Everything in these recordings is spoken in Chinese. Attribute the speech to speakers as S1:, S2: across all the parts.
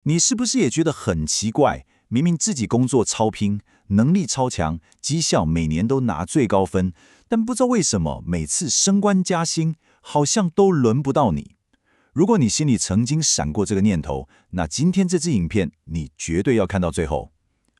S1: 你是不是也觉得很奇怪？明明自己工作超拼，能力超强，绩效每年都拿最高分，但不知道为什么每次升官加薪，好像都轮不到你。如果你心里曾经闪过这个念头，那今天这支影片你绝对要看到最后。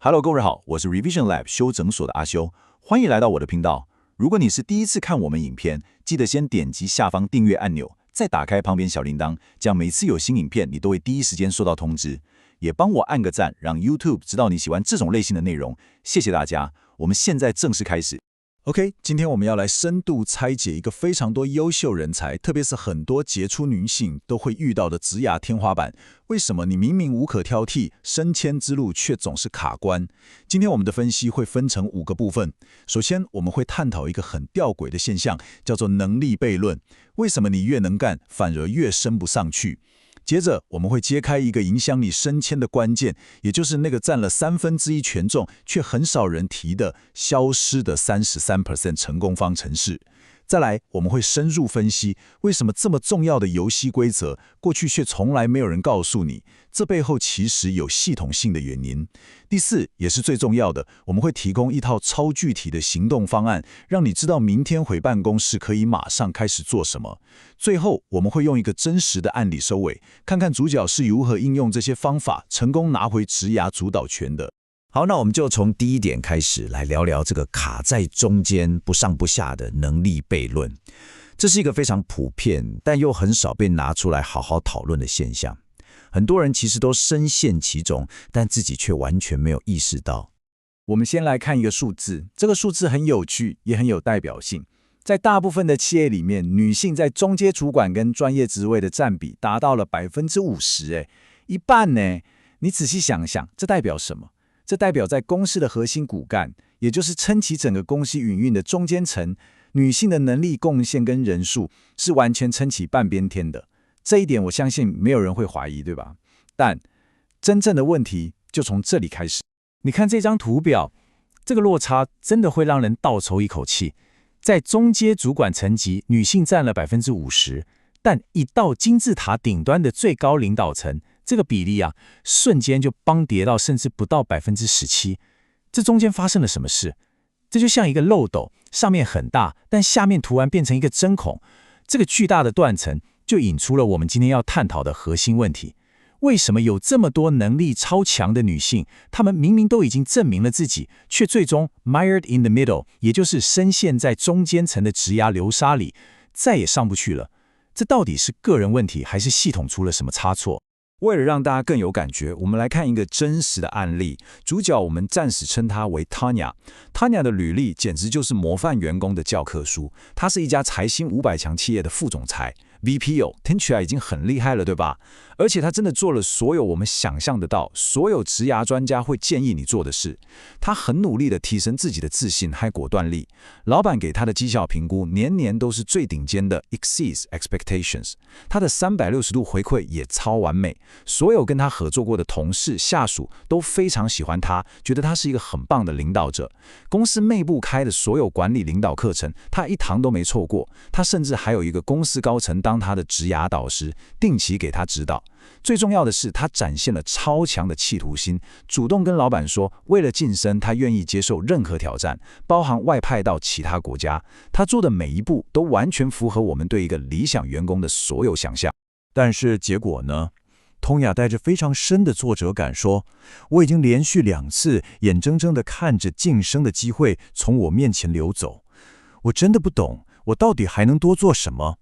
S1: Hello， 各位好，我是 Revision Lab 修整所的阿修，欢迎来到我的频道。如果你是第一次看我们影片，记得先点击下方订阅按钮，再打开旁边小铃铛，这样每次有新影片，你都会第一时间收到通知。也帮我按个赞，让 YouTube 知道你喜欢这种类型的内容。谢谢大家，我们现在正式开始。
S2: OK， 今天我们要来深度拆解一个非常多优秀人才，特别是很多杰出女性都会遇到的职涯天花板。为什么你明明无可挑剔，升迁之路却总是卡关？今天我们的分析会分成5个部分。首先，我们会探讨一个很吊诡的现象，叫做能力悖论。为什么你越能干，反而越升不上去？接着，我们会揭开一个影响你升迁的关键，也就是那个占了1/3权重却很少人提的消失的33% 成功方程式。再来，我们会深入分析为什么这么重要的游戏规则，过去却从来没有人告诉你，这背后其实有系统性的原因。第四，也是最重要的，我们会提供一套超具体的行动方案，让你知道明天回办公室可以马上开始做什么。最后，我们会用一个真实的案例收尾，看看主角是如何应用这些方法，成功拿回职涯主导权的。
S3: 好，那我们就从第一点开始来聊聊这个卡在中间不上不下的能力悖论。这是一个非常普遍，但又很少被拿出来好好讨论的现象。很多人其实都深陷其中，但自己却完全没有意识到。
S2: 我们先来看一个数字，这个数字很有趣，也很有代表性。在大部分的企业里面，女性在中阶主管跟专业职位的占比达到了50%，一半呢。你仔细想想，这代表什么？这代表在公司的核心骨干，也就是撑起整个公司营运的中间层，女性的能力贡献跟人数是完全撑起半边天的。这一点我相信没有人会怀疑，对吧？但真正的问题就从这里开始。你看这张图表，这个落差真的会让人倒抽一口气。在中阶主管层级，女性占了50%，但一到金字塔顶端的最高领导层，这个比例瞬间就崩跌到甚至不到17%。这中间发生了什么事？这就像一个漏斗，上面很大，但下面突然变成一个针孔。这个巨大的断层就引出了我们今天要探讨的核心问题：为什么有这么多能力超强的女性，她们明明都已经证明了自己，却最终 mired in the middle， 也就是深陷在中间层的职涯流沙里，再也上不去了？这到底是个人问题，还是系统出了什么差错？
S3: 为了让大家更有感觉，我们来看一个真实的案例。主角我们暂时称她为 Tanya。Tanya 的履历简直就是模范员工的教科书。她是一家财新500强企业的副总裁 VP， 听起来已经很厉害了，对吧？而且她真的做了所有我们想象得到，所有职涯专家会建议你做的事。她很努力地提升自己的自信和果断力。老板给她的绩效评估年年都是最顶尖的 exceeds expectations。她的360度回馈也超完美。所有跟他合作过的同事、下属都非常喜欢他，觉得他是一个很棒的领导者。公司内部开的所有管理领导课程，他一堂都没错过。他甚至还有一个公司高层当他的职涯导师，定期给他指导。最重要的是，他展现了超强的企图心，主动跟老板说，为了晋升，他愿意接受任何挑战，包含外派到其他国家。他做的每一步都完全符合我们对一个理想员工的所有想象。
S4: 但是结果呢？Tanya带着非常深的挫折感说：“我已经连续2次眼睁睁地看着晋升的机会从我面前流走，我真的不懂，我到底还能多做什么？”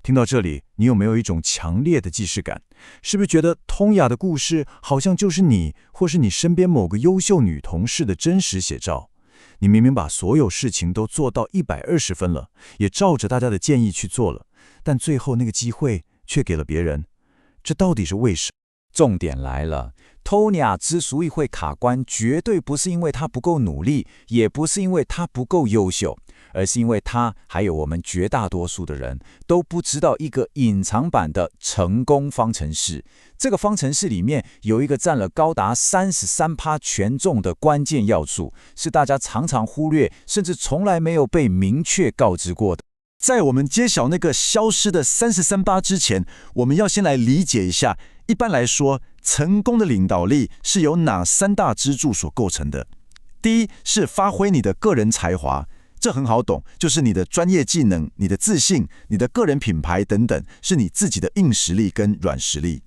S4: 听到这里，你有没有一种强烈的既视感？是不是觉得Tanya的故事好像就是你，或是你身边某个优秀女同事的真实写照？你明明把所有事情都做到120分了，也照着大家的建议去做了，但最后那个机会却给了别人。这到底是为什么？
S2: 重点来了 ，Tanya 之所以会卡关，绝对不是因为她不够努力，也不是因为她不够优秀，而是因为她还有我们绝大多数的人都不知道一个隐藏版的成功方程式。这个方程式里面有一个占了高达33%权重的关键要素，是大家常常忽略，甚至从来没有被明确告知过的。
S5: 在我们揭晓那个消失的33%之前，我们要先来理解一下。一般来说，
S4: 成功的领导力是由哪3大支柱所构成的？第一是发挥你的个人才华，这很好懂，就是你的专业技能、你的自信、你的个人品牌等等，是你自己的硬实力跟软实力。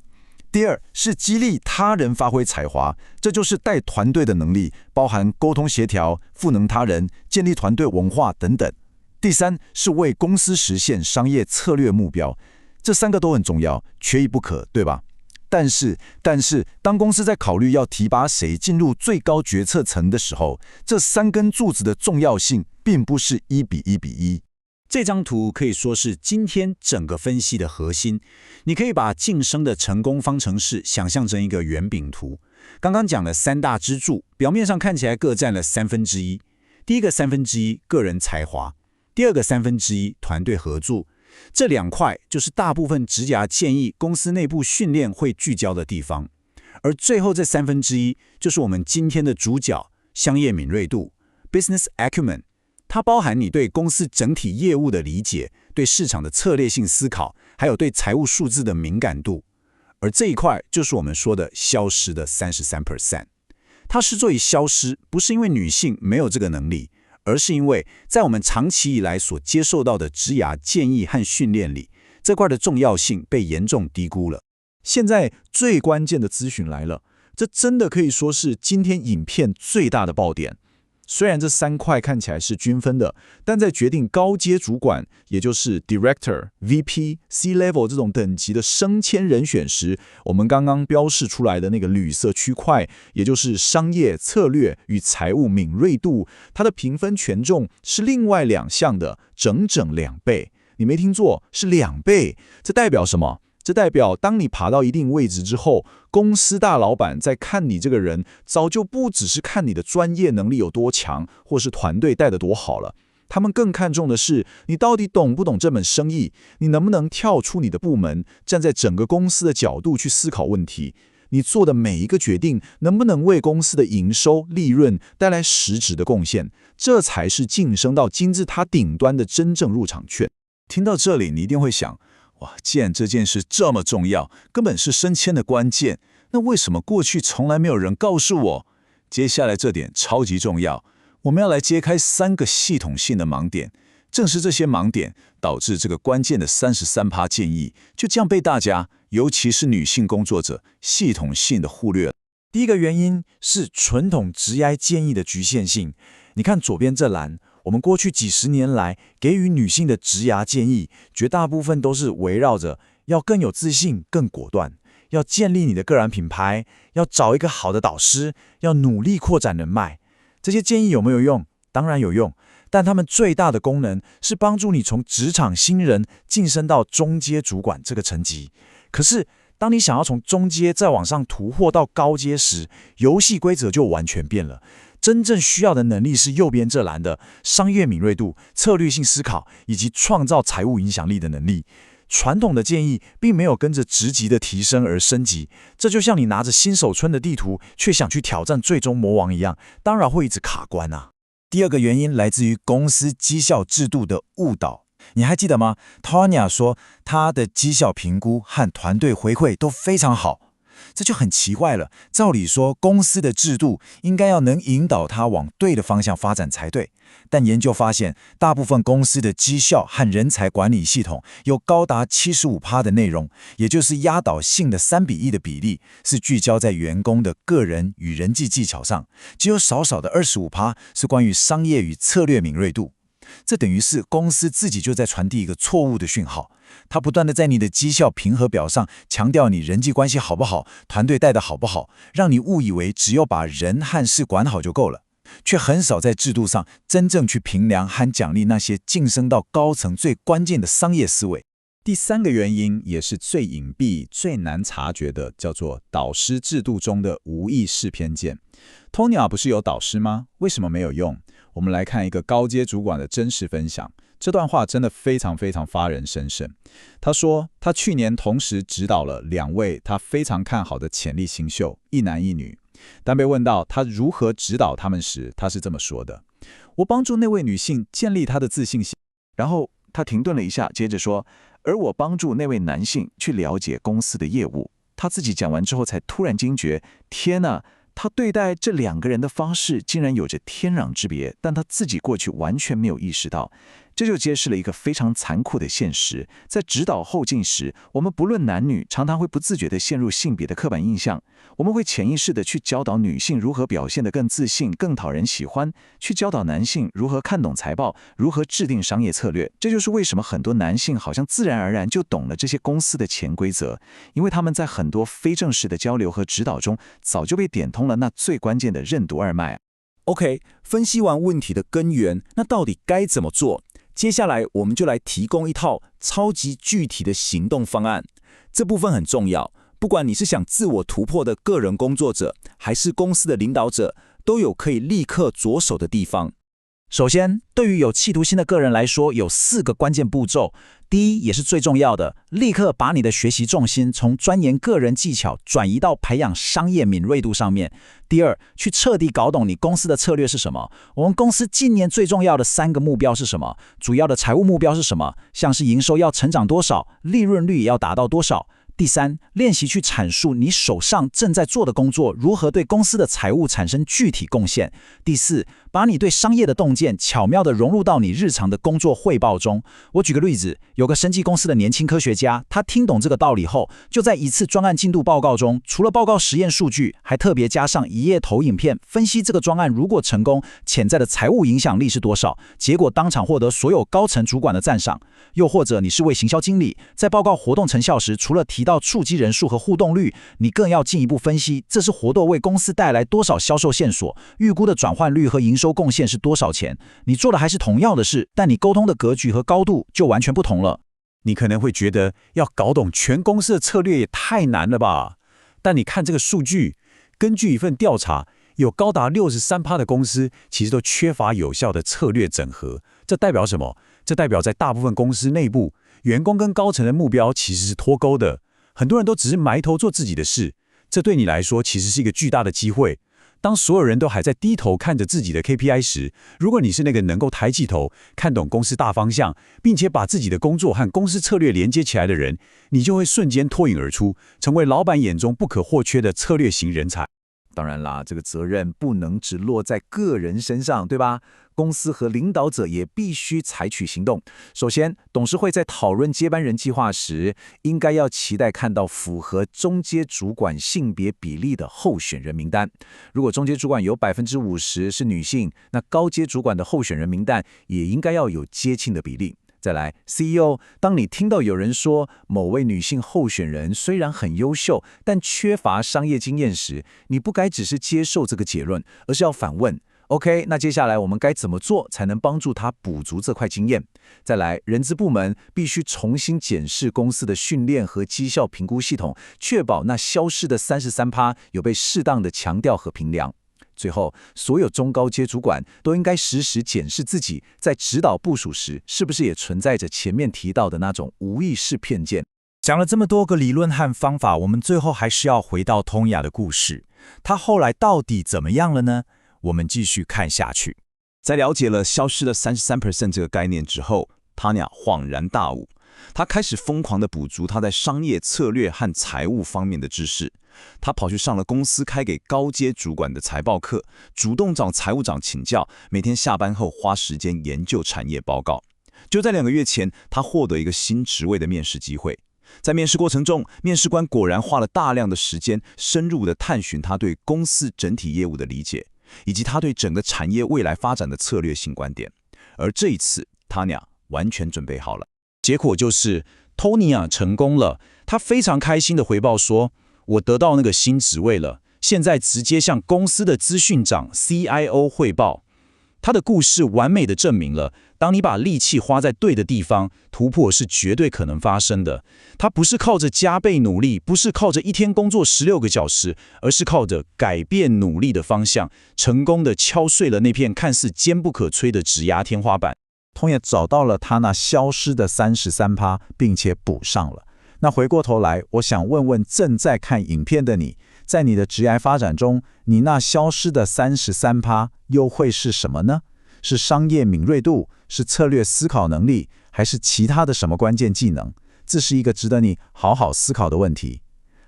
S4: 第二是激励他人发挥才华，这就是带团队的能力，包含沟通协调、赋能他人、建立团队文化等等。第三是为公司实现商业策略目标，这3个都很重要，缺一不可，对吧？但是，当公司在考虑要提拔谁进入最高决策层的时候，这3根柱子的重要性并不是1:1:1。
S2: 这张图可以说是今天整个分析的核心。你可以把晋升的成功方程式想象成一个圆饼图。刚刚讲的3大支柱，表面上看起来各占了1/3。第一个1/3个人才华，第二个1/3团队合作。这2块就是大部分职涯建议公司内部训练会聚焦的地方。而最后这1/3就是我们今天的主角——商业敏锐度 （Business Acumen）。它包含你对公司整体业务的理解，对市场的策略性思考，还有对财务数字的敏感度。而这一块就是我们说的消失的33%。它之所以消失，不是因为女性没有这个能力，而是因为在我们长期以来所接受到的职涯建议和训练里，这块的重要性被严重低估了。
S3: 现在最关键的资讯来了，这真的可以说是今天影片最大的爆点。虽然这3块看起来是均分的，但在决定高阶主管，也就是 Director、VP、C-Level 这种等级的升迁人选时，我们刚刚标示出来的那个绿色区块，也就是商业策略与财务敏锐度，它的评分权重是另外2项的整整2倍。你没听错，是2倍。这代表什么？这代表当你爬到一定位置之后，公司大老板在看你这个人，早就不只是看你的专业能力有多强，或是团队带得多好了。他们更看重的是你到底懂不懂这门生意，你能不能跳出你的部门，站在整个公司的角度去思考问题，你做的每一个决定能不能为公司的营收、利润带来实质的贡献，这才是晋升到金字塔顶端的真正入场券。
S1: 听到这里，你一定会想，哇，既然这件事这么重要，根本是升迁的关键，那为什么过去从来没有人告诉我？接下来这点超级重要，我们要来揭开3个系统性的盲点，正是这些盲点导致这个关键的33%建议就这样被大家，尤其是女性工作者系统性的忽略了。
S4: 第一个原因是传统职涯建议的局限性。你看左边这栏，我们过去几十年来给予女性的职涯建议，绝大部分都是围绕着要更有自信、更果断，要建立你的个人品牌，要找一个好的导师，要努力扩展人脉。这些建议有没有用？当然有用，但他们最大的功能是帮助你从职场新人晋升到中阶主管这个层级。可是当你想要从中阶再往上突破到高阶时，游戏规则就完全变了。真正需要的能力是右边这栏的商业敏锐度、策略性思考以及创造财务影响力的能力。传统的建议并没有跟着职级的提升而升级，这就像你拿着新手村的地图，却想去挑战最终魔王一样，当然会一直卡关啊。第二个原因来自于公司绩效制度的误导。你还记得吗？ Tanya 说她的绩效评估和团队回馈都非常好，这就很奇怪了。照理说，公司的制度应该要能引导他往对的方向发展才对。但研究发现，大部分公司的绩效和人才管理系统有高达 75% 的内容，也就是压倒性的3:1的比例，是聚焦在员工的个人与人际技巧上，只有少少的 25% 是关于商业与策略敏锐度。这等于是公司自己就在传递一个错误的讯号，它不断的在你的绩效评核表上强调你人际关系好不好，团队带得好不好，让你误以为只有把人和事管好就够了，却很少在制度上真正去评量和奖励那些晋升到高层最关键的商业思维。
S3: 第3个原因也是最隐蔽、最难察觉的，叫做导师制度中的无意识偏见。Tonya 不是有导师吗？为什么没有用？我们来看一个高阶主管的真实分享，这段话真的非常非常发人深省。他说，他去年同时指导了2位他非常看好的潜力新秀，一男一女。当被问到他如何指导他们时，他是这么说的：我帮助那位女性建立她的自信心。
S1: 然后他停顿了一下，接着说，而我帮助那位男性去了解公司的业务。
S2: 他自己讲完之后才突然惊觉，天哪！他对待这2个人的方式竟然有着天壤之别，但他自己过去完全没有意识到。这就揭示了一个非常残酷的现实：在指导后进时，我们不论男女，常常会不自觉地陷入性别的刻板印象。我们会潜意识地去教导女性如何表现得更自信、更讨人喜欢，去教导男性如何看懂财报、如何制定商业策略。这就是为什么很多男性好像自然而然就懂了这些公司的潜规则，因为他们在很多非正式的交流和指导中，早就被点通了那最关键的任督二脉。
S3: OK， 分析完问题的根源，那到底该怎么做？接下来我们就来提供一套超级具体的行动方案。这部分很重要，不管你是想自我突破的个人工作者，还是公司的领导者，都有可以立刻着手的地方。首先，对于有企图心的个人来说，有4个关键步骤。第一，也是最重要的，立刻把你的学习重心从钻研个人技巧转移到培养商业敏锐度上面。第二，去彻底搞懂你公司的策略是什么。我们公司今年最重要的3个目标是什么？主要的财务目标是什么？像是营收要成长多少，利润率也要达到多少。第三，练习去阐述你手上正在做的工作如何对公司的财务产生具体贡献。第四，把你对商业的洞见巧妙地融入到你日常的工作汇报中。我举个例子，有个生技公司的年轻科学家，他听懂这个道理后，就在一次专案进度报告中，除了报告实验数据，还特别加上1页投影片，分析这个专案如果成功，潜在的财务影响力是多少。结果当场获得所有高层主管的赞赏。又或者你是位行销经理，在报告活动成效时，除了提到触及人数和互动率，你更要进一步分析这次活动为公司带来多少销售线索，预估的转换率和营收贡献是多少钱。你做的还是同样的事，但你沟通的格局和高度就完全不同了。
S4: 你可能会觉得要搞懂全公司的策略也太难了吧？但你看这个数据，根据一份调查，有高达63%的公司其实都缺乏有效的策略整合。这代表什么？这代表在大部分公司内部，员工跟高层的目标其实是脱钩的。很多人都只是埋头做自己的事，这对你来说其实是一个巨大的机会。当所有人都还在低头看着自己的 KPI 时，如果你是那个能够抬起头，看懂公司大方向，并且把自己的工作和公司策略连接起来的人，你就会瞬间脱颖而出，成为老板眼中不可或缺的策略型人才。
S2: 当然啦，这个责任不能只落在个人身上，对吧？公司和领导者也必须采取行动。首先，董事会在讨论接班人计划时，应该要期待看到符合中阶主管性别比例的候选人名单。如果中阶主管有50%是女性，那高阶主管的候选人名单也应该要有接近的比例。再来 ，CEO， 当你听到有人说某位女性候选人虽然很优秀，但缺乏商业经验时，你不该只是接受这个结论，而是要反问 ：OK， 那接下来我们该怎么做才能帮助她补足这块经验？再来，人资部门必须重新检视公司的训练和绩效评估系统，确保那消失的33%有被适当的强调和评量。最后，所有中高阶主管都应该时时检视自己在指导部署时，是不是也存在着前面提到的那种无意识偏见。
S3: 讲了这么多个理论和方法，我们最后还是要回到通雅的故事。他后来到底怎么样了呢？我们继续看下去。在了解了消失的33% 这个概念之后，Tanya恍然大悟，他开始疯狂地补足他在商业策略和财务方面的知识。他跑去上了公司开给高阶主管的财报课，主动找财务长请教，每天下班后花时间研究产业报告。就在2个月前，他获得一个新职位的面试机会。在面试过程中，面试官果然花了大量的时间，深入地探寻他对公司整体业务的理解，以及他对整个产业未来发展的策略性观点。而这一次 ，Tanya 完全准备好了。结果就是Tanya成功了。他非常开心地回报说：“我得到那个新职位了，现在直接向公司的资讯长 CIO 汇报。”他的故事完美地证明了，当你把力气花在对的地方，突破是绝对可能发生的。他不是靠着加倍努力，不是靠着一天工作16个小时，而是靠着改变努力的方向，成功地敲碎了那片看似坚不可摧的职涯天花板。
S2: 通也找到了他那消失的33%，并且补上了。那回过头来，我想问问正在看影片的你，在你的职业发展中，你那消失的33%又会是什么呢？是商业敏锐度，是策略思考能力，还是其他的什么关键技能？这是一个值得你好好思考的问题。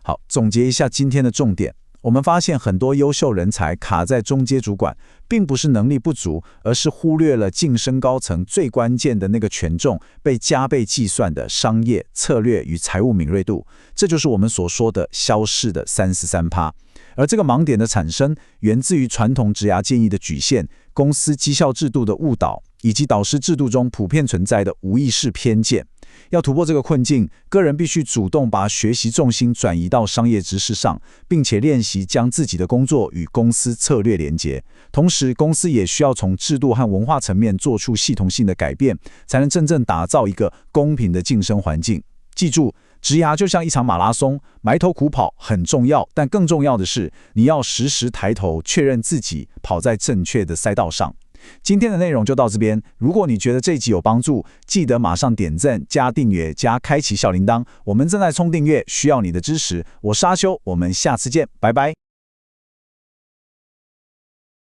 S2: 好，总结一下今天的重点。我们发现很多优秀人才卡在中阶主管，并不是能力不足，而是忽略了晋升高层最关键的那个权重被加倍计算的商业策略与财务敏锐度，这就是我们所说的消逝的33%。而这个盲点的产生，源自于传统职涯建议的局限、公司绩效制度的误导，以及导师制度中普遍存在的无意识偏见。要突破这个困境，个人必须主动把学习重心转移到商业知识上，并且练习将自己的工作与公司策略连结。同时，公司也需要从制度和文化层面做出系统性的改变，才能真正打造一个公平的晋升环境。记住，职涯就像一场马拉松，埋头苦跑很重要，但更重要的是，你要时时抬头，确认自己跑在正确的赛道上。今天的内容就到这边，如果你觉得这一集有帮助，记得马上点赞、加订阅、加开启小铃铛。我们正在冲订阅，需要你的支持。我是阿修，我们下次见，拜拜。